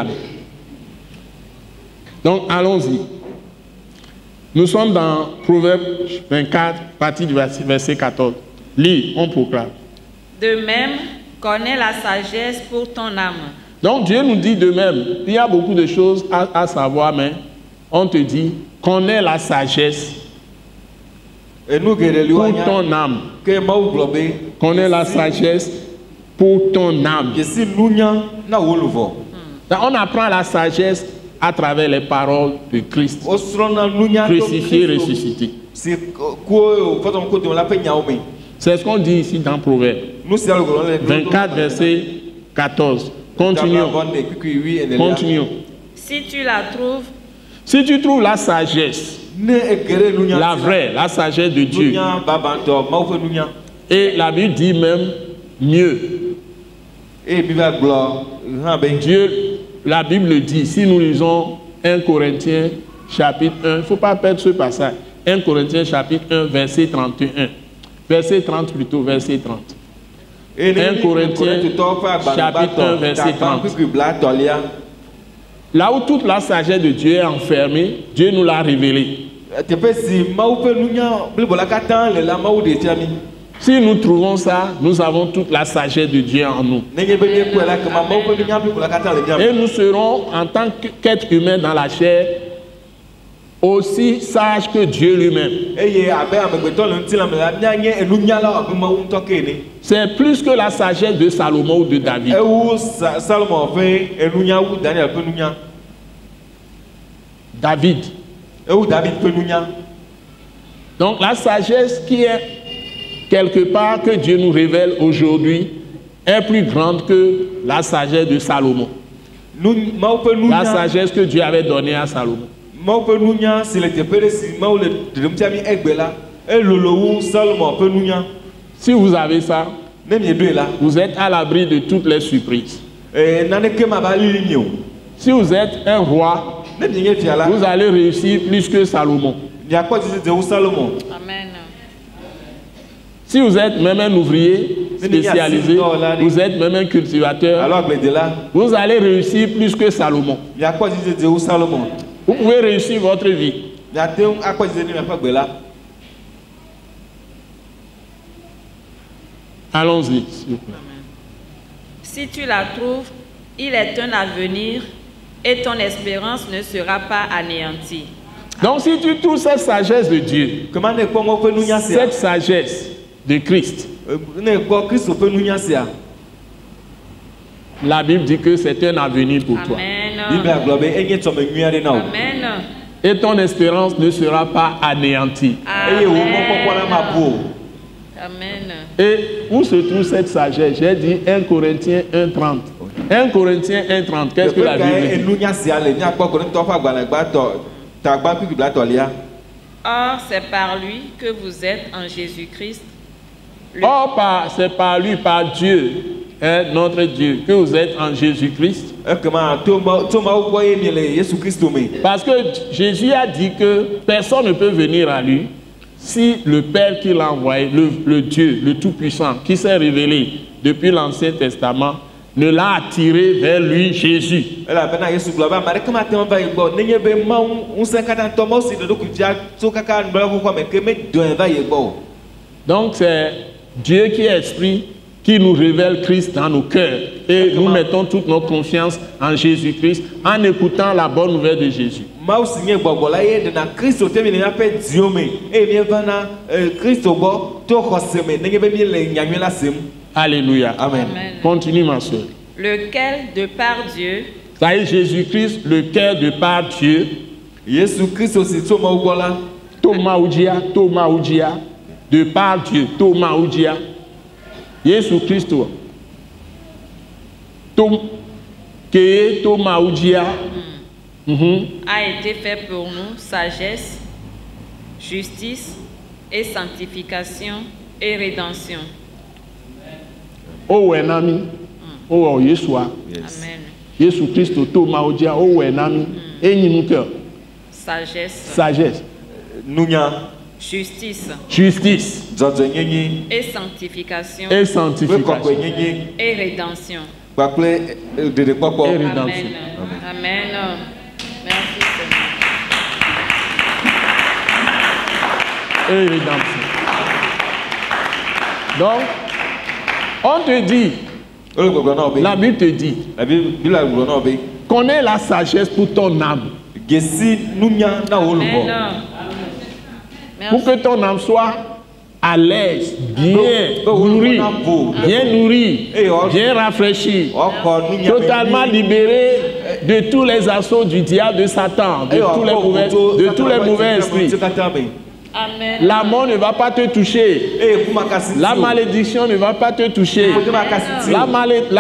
Donc, allons-y. Nous sommes dans Proverbes 24, partie du verset 14. Lis, on proclame. De même, connais la sagesse pour ton âme. Donc, Dieu nous dit de même. Il y a beaucoup de choses à savoir, mais on te dit, connais la sagesse pour ton âme. Connais la sagesse pour ton âme. Donc, on apprend la sagesse à travers les paroles de Christ, crucifié, ressuscité. C'est ce qu'on dit ici dans Proverbes 24, verset 14. Continuons. Continuons. Si tu la trouves, si tu trouves la sagesse, la vraie, la sagesse de Dieu, et la Bible dit même mieux. Dieu, la Bible dit, si nous lisons 1 Corinthiens chapitre 1, il ne faut pas perdre ce passage. 1 Corinthiens chapitre 1, verset 31. Verset 30 plutôt, verset 30. 1 Corinthiens chapitre 1, verset 30. Là où toute la sagesse de Dieu est enfermée, Dieu nous l'a révélée. Si nous trouvons ça, nous avons toute la sagesse de Dieu en nous. Et nous serons, en tant qu'être humain dans la chair, aussi sages que Dieu lui-même. C'est plus que la sagesse de Salomon ou de David. David. Donc la sagesse qui est quelque part que Dieu nous révèle aujourd'hui est plus grande que la sagesse de Salomon. La sagesse que Dieu avait donnée à Salomon. Si vous avez ça, vous êtes à l'abri de toutes les surprises. Si vous êtes un roi, vous allez réussir plus que Salomon. Amen. Si vous êtes même un ouvrier spécialisé, vous êtes même un cultivateur, vous allez réussir plus que Salomon. Vous pouvez réussir votre vie. Allons-y, s'il vous plaît. Si tu la trouves, il est un avenir et ton espérance ne sera pas anéantie. Donc si tu trouves cette sagesse de Dieu, cette sagesse de Christ, la Bible dit que c'est un avenir pour toi. Amen. Et ton espérance ne sera pas anéantie. Amen. Et où se trouve cette sagesse? J'ai dit 1 Corinthiens 1,30. 1 Corinthiens 1,30. Qu'est-ce que la Bible dit? Or, c'est par lui que vous êtes en Jésus-Christ. Or, c'est par lui, par Dieu, est notre Dieu, que vous êtes en Jésus-Christ. Parce que Jésus a dit que personne ne peut venir à lui si le Père qui l'a envoyé, le Dieu, le Tout-Puissant, qui s'est révélé depuis l'Ancien Testament, ne l'a attiré vers lui, Jésus. Donc c'est Dieu qui est esprit, qui nous révèle Christ dans nos cœurs. Et nous mettons toute notre confiance en Jésus-Christ en écoutant la bonne nouvelle de Jésus. Alléluia. Amen. Continue ma soeur. Lequel de par Dieu, Ça y est, Jésus-Christ, lequel de par Dieu, Thomas Oudia, de par Dieu, Thomas Oudia, Jésus-Christ, Thomas Oudia, a été fait pour nous sagesse, justice et sanctification et rédemption. Oh, Wenami, oh, Yeshua, Amen. Jésus-Christ, Thomas Oudia, oh, Wenami, et Nimuka, Sagesse, sagesse, justice justice et sanctification et sanctification et rédemption. et Amen. rédemption. Amen. Merci Seigneur. Et rédemption. Donc, on te dit, la Bible te dit, connais la sagesse pour ton âme. Amen. Pour que ton âme soit à l'aise, bien nourrie, bien rafraîchie, totalement libérée de tous les assauts du diable, de Satan, de tous les mauvais esprits. Amen. La mort ne va pas te toucher. La malédiction ne va pas te toucher. La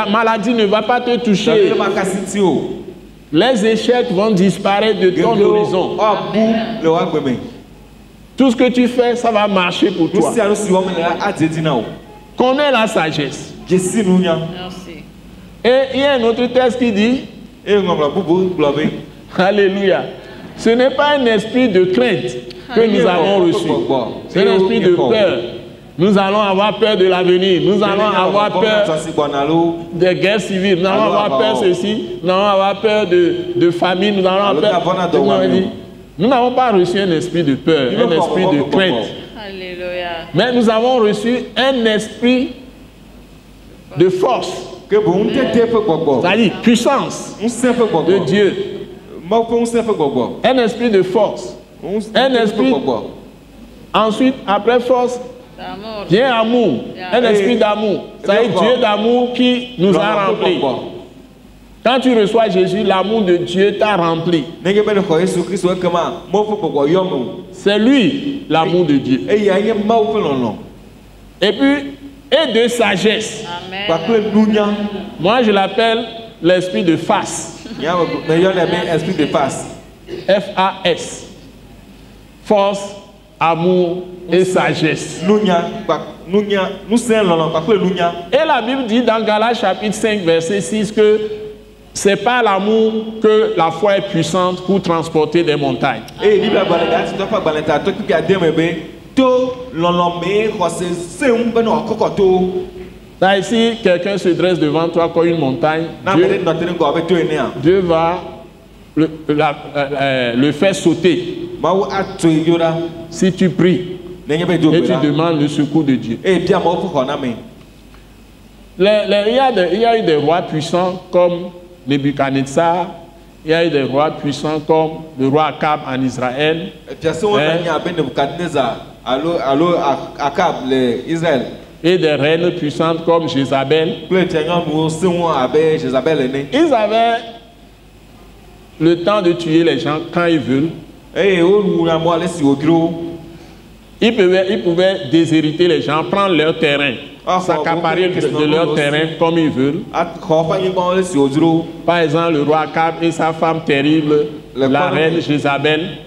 maladie ne va pas te toucher. Les échecs vont disparaître de ton horizon. Tout ce que tu fais, ça va marcher pour toi. Connais la sagesse. Merci. Et il y a un autre texte qui dit, Alléluia, ce n'est pas un esprit de crainte que nous avons reçu. C'est un esprit de peur. Nous allons avoir peur de l'avenir. Nous allons avoir peur des guerres civiles. Nous allons avoir peur de ceci. Nous allons avoir peur de famine. Nous allons avoir peur. Nous n'avons pas reçu un esprit de peur, un esprit de crainte. Alléluia. Mais nous avons reçu un esprit de force. C'est-à-dire puissance de Dieu. Un esprit de force. Un esprit. Ensuite, après force, vient amour. Un esprit d'amour. C'est-à-dire Dieu d'amour qui nous a remplis. Quand tu reçois Jésus, l'amour de Dieu t'a rempli. C'est lui, l'amour de Dieu. Et puis, et de sagesse. Amen. Moi, je l'appelle l'esprit de face. F-A-S. Force, amour et sagesse. Et la Bible dit dans Galates chapitre 5, verset 6 que c'est par l'amour que la foi est puissante pour transporter des montagnes. Là, ici, quelqu'un se dresse devant toi comme une montagne. Dieu va le faire sauter si tu pries et tu demandes le secours de Dieu. Il y a eu des rois puissants comme Nebuchadnezzar, il y a eu des rois puissants comme le roi Akab en Israël. Et des reines puissantes comme Jézabel. Ils avaient le temps de tuer les gens quand ils veulent. Ils pouvaient déshériter les gens, prendre leur terrain, s'accaparer de leur terrain comme ils veulent. Par exemple, le roi Akab et sa femme terrible, la reine Jézabel,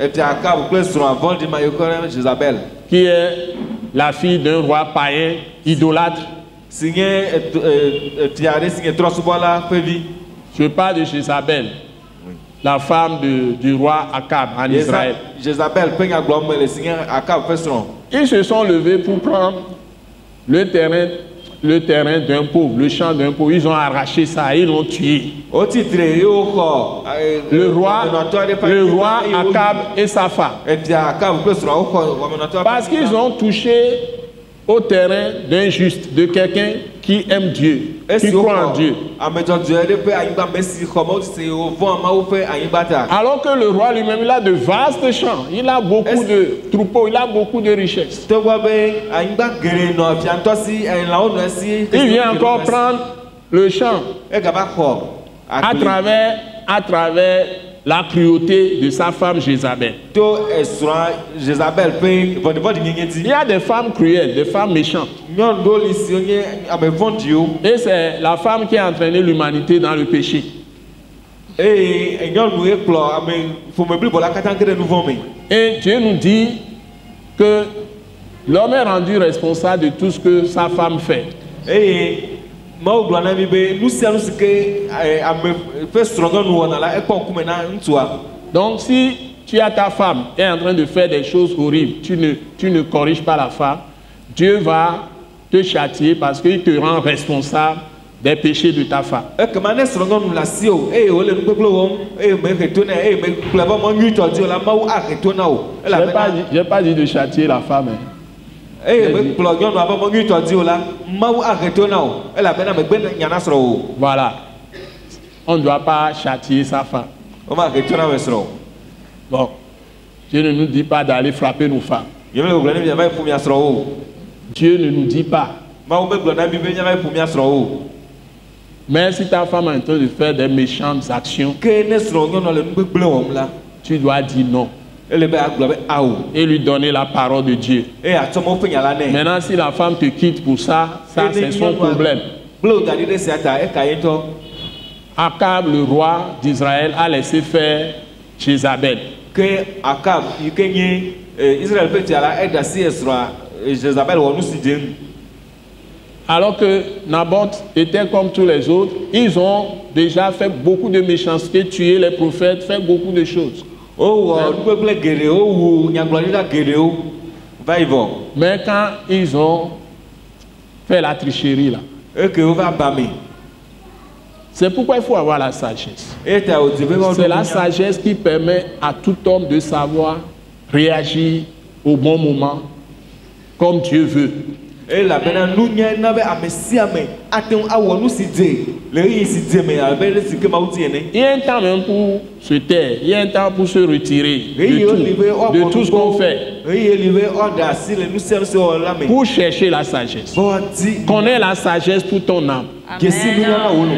qui est la fille d'un roi païen, idolâtre. Je parle de Jézabel, la femme du roi Akab en Israël. Ils se sont levés pour prendre le terrain d'un pauvre, le champ d'un pauvre. Ils ont arraché ça, ils l'ont tué. Le roi Akab et sa femme. Parce qu'ils ont touché au terrain d'un juste, de quelqu'un qui aime Dieu, qui croit en Dieu. Alors que le roi lui-même, il a de vastes champs, il a beaucoup de troupeaux, il a beaucoup de richesses. Il vient encore prendre le champ à travers la cruauté de sa femme Jézabel. Il y a des femmes cruelles, des femmes méchantes. Et c'est la femme qui a entraîné l'humanité dans le péché. Et Dieu nous dit que l'homme est rendu responsable de tout ce que sa femme fait. Donc si tu as ta femme qui est en train de faire des choses horribles, tu ne corriges pas la femme, Dieu va te châtier parce qu'il te rend responsable des péchés de ta femme. Je n'ai pas dit de châtier la femme. Voilà. On ne doit pas châtier sa femme. Bon. Dieu ne nous dit pas d'aller frapper nos femmes. Dieu ne nous dit pas. Mais si ta femme est en train de faire des méchantes actions, tu dois dire non. Et lui donner la parole de Dieu. Maintenant, si la femme te quitte pour ça, c'est son problème. Akab, le roi d'Israël, a laissé faire Jézabel. Alors que Naboth était comme tous les autres, ils ont déjà fait beaucoup de méchanceté, tué les prophètes, fait beaucoup de choses. Mais quand ils ont fait la tricherie là, c'est pourquoi il faut avoir la sagesse. C'est la sagesse qui permet à tout homme de savoir réagir au bon moment comme Dieu veut. Il y a un temps même pour se taire, il y a un temps pour se retirer de tout ce qu'on fait. Pour chercher la sagesse. Connais la sagesse pour ton âme. Amen.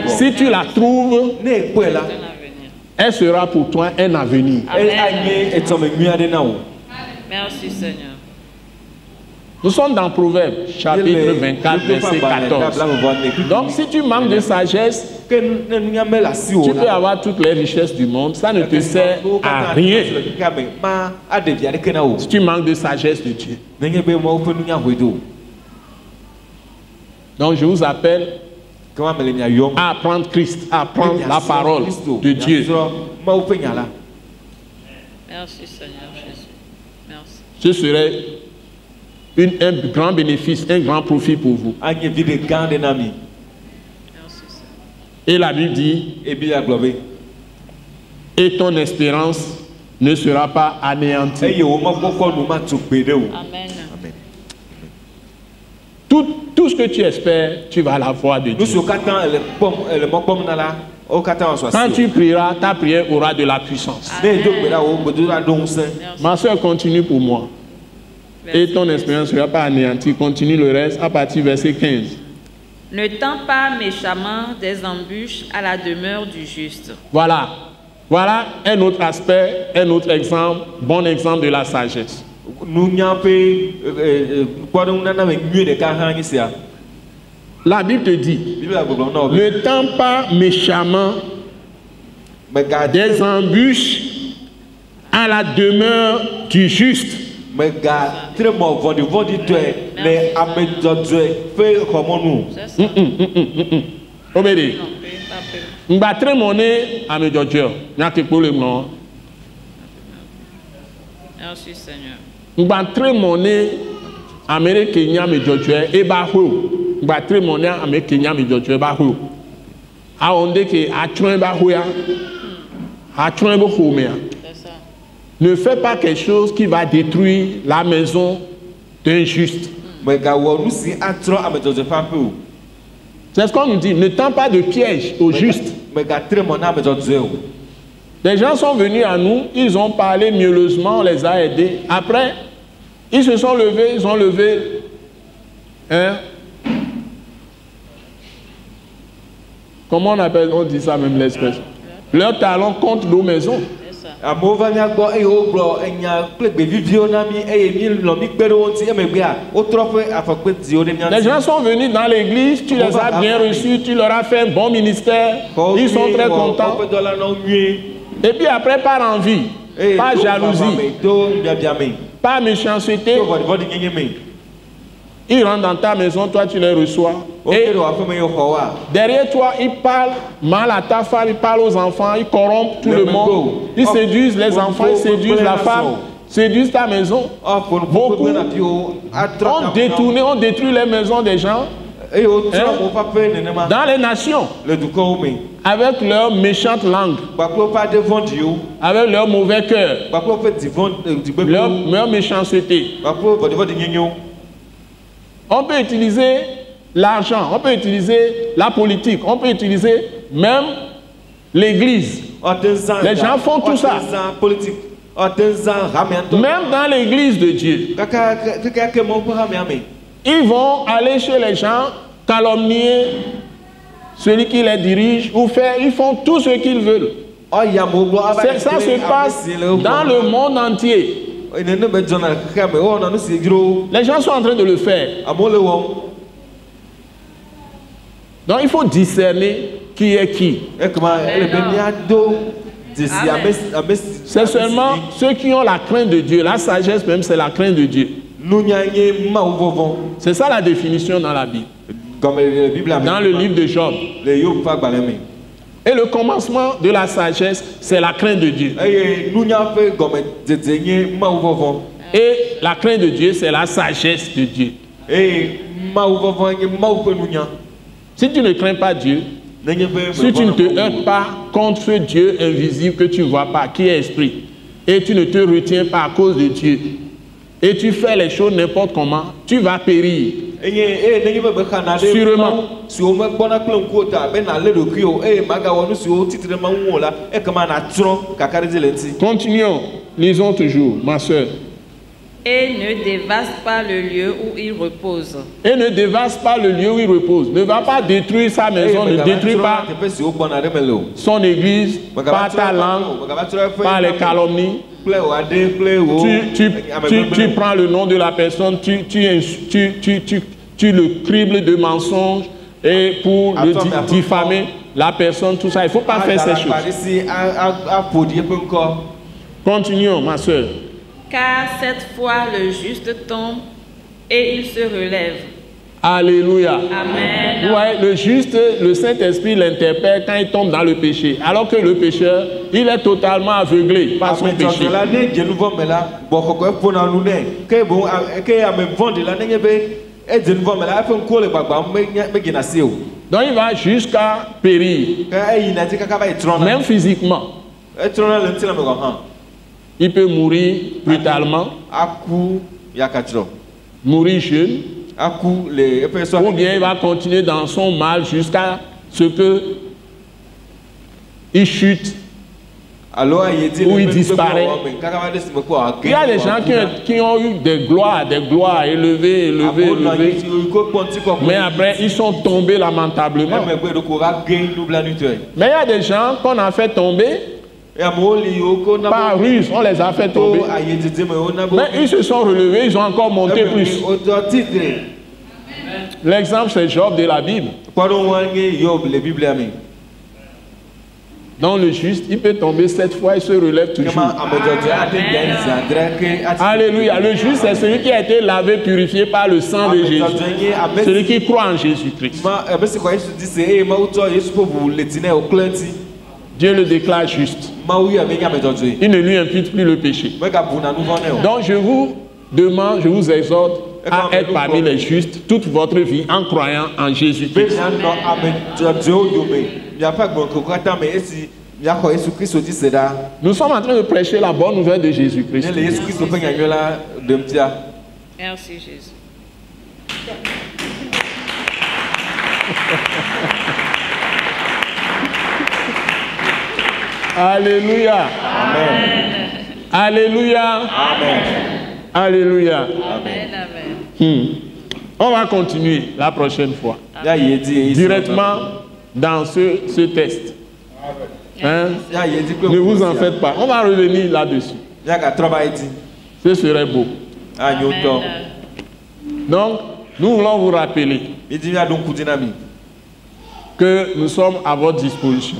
Si tu la trouves, elle sera pour toi un avenir. Merci Seigneur. Nous sommes dans Proverbes, chapitre 24, verset 14. Donc si tu manques de sagesse, tu peux avoir toutes les richesses du monde, ça ne te sert à rien. Si tu manques de sagesse de Dieu. Donc je vous appelle à apprendre Christ, à apprendre la parole de Dieu. Merci Seigneur Jésus. Merci. Ce serait un grand bénéfice, un grand profit pour vous. Et la Bible dit, et ton espérance ne sera pas anéantie. Amen. Tout ce que tu espères, tu vas l'avoir de Dieu. Quand tu prieras, ta prière aura de la puissance. Ma soeur, continue pour moi. Et ton espérance ne sera pas anéantie. Continue le reste à partir du verset 15. Ne tends pas méchamment des embûches à la demeure du juste. Voilà. Voilà un autre aspect, un autre exemple, bon exemple de la sagesse. La Bible te dit, ne tends pas méchamment des embûches à la demeure du juste. Mais gars, très mort vendu toi, mais à me donner fait comment nous. C'est ça. Obédé. Non, pas peu. M'battre monnaie à me dodger. N'a que pour le moment. Merci Seigneur. M'battre monnaie à me Kenya me dodger et bahou. M'battre monnaie à me Kenya me dodger bahou. A onde que a train bahou ya. A train bahou mea. C'est ça. Ne fais pas quelque chose qui va détruire la maison d'un juste. Mais gars, nous si atro à me donner pas peu. C'est ce qu'on nous dit. Ne tends pas de piège au juste. Mais gars, très mon âme donner. Des gens sont venus à nous, ils ont parlé mielleusement, on les a aidés. Après, ils se sont levés, ils ont levé. Hein? Comment on dit ça même l'expression? Leur talent contre nos maisons. C'est ça. À Movania go et au bro, et nya plek be vivio na mi et mi lo mi pero on ti e me bia. O trofe afakpe ti o de nya. Les gens sont venus dans l'église, tu les as bien reçus, tu leur as fait un bon ministère, ils sont très contents. Et puis après, par envie, pas jalousie, pas méchanceté, ils rentrent dans ta maison, toi tu les reçois. Et derrière toi, ils parlent mal à ta femme, ils parlent aux enfants, ils corrompent tout le monde. Ils séduisent les enfants, ils séduisent la femme, séduisent ta maison. Beaucoup ont détruit les maisons des gens. Dans les nations, avec leur méchante langue, avec leur mauvais cœur, leur méchanceté. On peut utiliser l'argent, on peut utiliser la politique, on peut utiliser même l'église. Les gens font tout ça. Même dans l'église de Dieu. Ils vont aller chez les gens, calomnier celui qui les dirige, ou faire, ils font tout ce qu'ils veulent. Ça se passe dans le monde entier. Les gens sont en train de le faire. Donc il faut discerner qui est qui. C'est seulement ceux qui ont la crainte de Dieu. La sagesse même, c'est la crainte de Dieu. C'est ça la définition dans la Bible. Dans le livre de Job. Et le commencement de la sagesse, c'est la crainte de Dieu. Et la crainte de Dieu, c'est la sagesse de Dieu. Si tu ne crains pas Dieu, si tu ne te heurtes pas contre ce Dieu invisible que tu ne vois pas, qui est esprit, et tu ne te retiens pas à cause de Dieu, et tu fais les choses n'importe comment, tu vas périr. Sûrement. Continuons, lisons toujours, ma soeur. Et ne dévaste pas le lieu où il repose. Et ne dévaste pas le lieu où il repose. Ne va pas détruire sa maison, ne détruis pas son église, pas ta langue, pas les calomnies. Tu prends le nom de la personne, tu le cribles de mensonges et pour le diffamer la personne, tout ça. Il ne faut pas faire ces choses. Continuons, ma soeur. Car cette fois le juste tombe et il se relève. Alléluia. Amen. Ouais, le juste, le Saint-Esprit l'interpelle quand il tombe dans le péché. Alors que le pécheur, il est totalement aveuglé par son péché. Donc il va jusqu'à périr. Même physiquement. Il peut mourir brutalement, mourir jeune, ou bien il va continuer dans son mal jusqu'à ce que il chute ou il disparaît. Il y a des gens qui ont eu des gloires élevées, mais après ils sont tombés lamentablement. Mais il y a des gens qu'on a fait tomber par ruse, on les a fait tomber. Mais ils se sont relevés, ils ont encore monté plus. L'exemple, c'est Job de la Bible. dans le juste, il peut tomber 7 fois et se relève toujours. Alléluia. Le juste, c'est celui qui a été lavé, purifié par le sang de Jésus. Celui qui croit en Jésus-Christ. Dieu le déclare juste. Il ne lui impute plus le péché. Donc je vous demande, je vous exhorte à être parmi les justes toute votre vie en croyant en Jésus-Christ. Nous sommes en train de prêcher la bonne nouvelle de Jésus-Christ. Merci Jésus. Alléluia. Amen. Alléluia. Amen. Alléluia. Amen. On va continuer la prochaine fois. Directement dans ce test. Hein? Ne vous en faites pas. On va revenir là-dessus. Ce serait beau. Donc, nous voulons vous rappeler que nous sommes à votre disposition.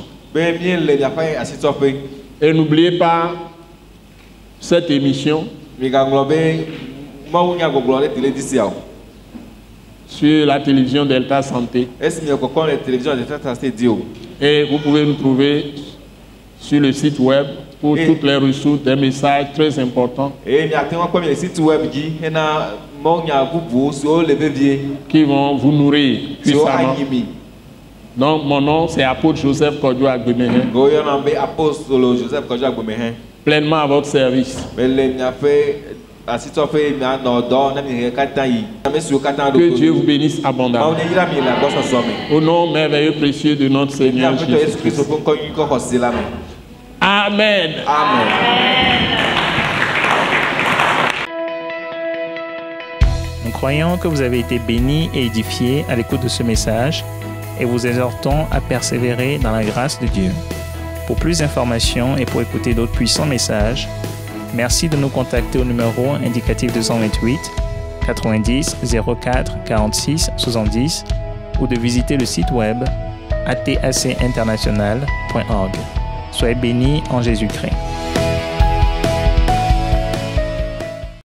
Et n'oubliez pas cette émission sur la télévision Delta Santé. Et vous pouvez nous trouver sur le site web pour toutes les ressources, des messages très importants qui vont vous nourrir puissamment. Donc mon nom c'est apôtre Joseph Kodjo Agbemehin. Pleinement à votre service. Que Dieu vous bénisse abondamment. Au nom merveilleux précieux de notre Seigneur Jésus-Christ. Amen. Amen. Nous croyons que vous avez été bénis et édifiés à l'écoute de ce message et vous exhortons à persévérer dans la grâce de Dieu. Pour plus d'informations et pour écouter d'autres puissants messages, merci de nous contacter au numéro indicatif 228 90 04 46 70 ou de visiter le site web atacinternational.org. Soyez bénis en Jésus-Christ.